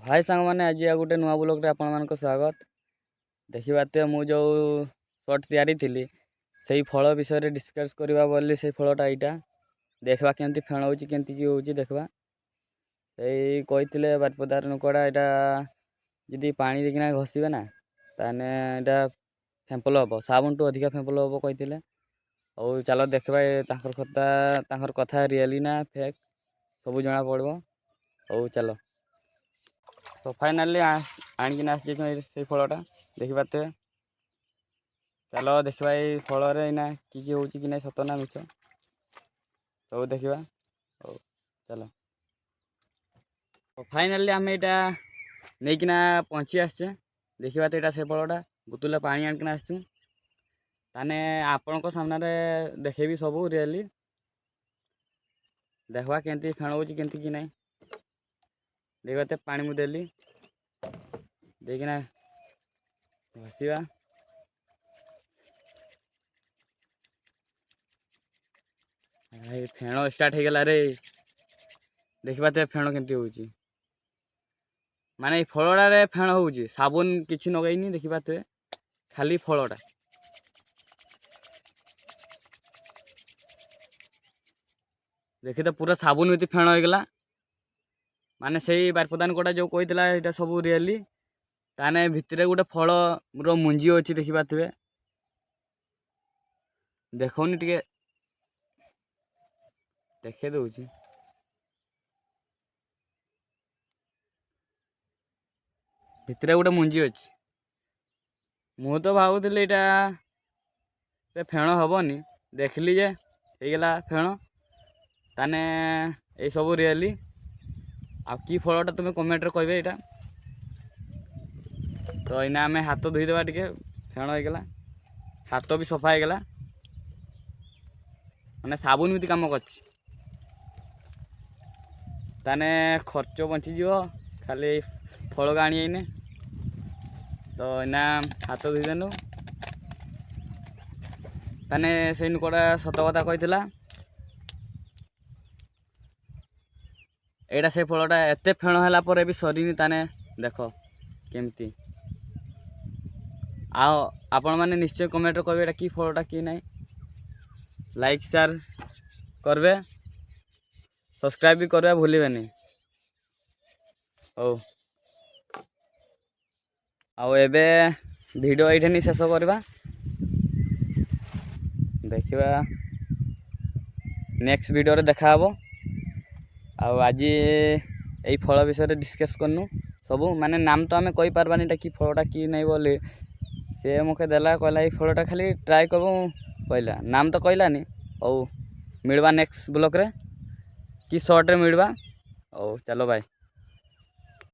हाय सांग मैंने आज गोटे नुआ ब्लॉग रे आपण मानक स्वागत। देखिए मु जो शॉर्ट तैयारी थी से फल विषय डिस्कस करवा बोली से फलटा यहाँ देखा केमती फेण हो देखा से बारिपदार नुकड़ा यहाँ जी पानी देखना घसीबे ना ताने यहाँ फेम्पल हम साबुन टू अधिका फेम्पल हम कही और चलो देखा कथा रियली ना फेक सब जना पड़ो और चलो तो फाइनाली आणकिना से फलटा देखी पाते चलो देखा ये फल कि हो कि ना सत ना मिछ सब देखा चलो तो फाइनाली आम यहाँ नहींकिना पहुँची आसचे देखा यहाँ से फलटा बोतल पानी आणकिना आसचु ताने आपण सामने देखेबी सब रियली देखा केमती फेण हो कि ना देखते पानी मुझे देली देखना घसीवा फेण स्टार्ट हो गला रे देखते फेण केमती हो माने फलटा फेण हो साबुन किसी नगैनी देखते खाली फलटा देखी तो पूरा साबुन भी फेण हो गला माने से बारिपदान कोटा जो कहला ये सब रियली ताने भितर गोटे फल मुंजी अच्छी देखी पारे देखनी टे देखे दूची भितर गोटे मुंजी अच्छी मु तो भावुली यहाँ फेण हेनी देखली जे होगला फेण ताने ये सब रियली आ कि फलटा तुम्हें कमेंट रे कहबे यहाँ तो इना आम हाथ धोईदेवा टे फेण होगला हाथ भी सफा होगला मैंने साबुन भी कम कर ताने खर्च बंचीज खाली फल का आने तो इना हाथ धोईदेनु ताने से नुकड़ा सत कथा कही एटा से फलटा एत फेण है पर भी सरीनी ताने देख केमती आपण मैंने निश्चय कमेंट करेंगे एटा कि फलटा कि ना लाइक शेयर करबे सब्सक्राइब भी करबे भूलिबेनी ओ आउ एबे वीडियो ये नहीं शेष करवा देखा नेक्स्ट वीडियो रे देखा हबो आज यही फल विषय डिस्कस करनु सब माने नाम तो आम कही पार्बानी कि फलटा कि नहीं बोली सी मुखे देला कहला ये फलटा खाली ट्राए करबो कहला नाम तो कहलानी और मिलवा नेक्स्ट ब्लॉक रे कि शॉर्ट रे मिलवा और चलो बाय।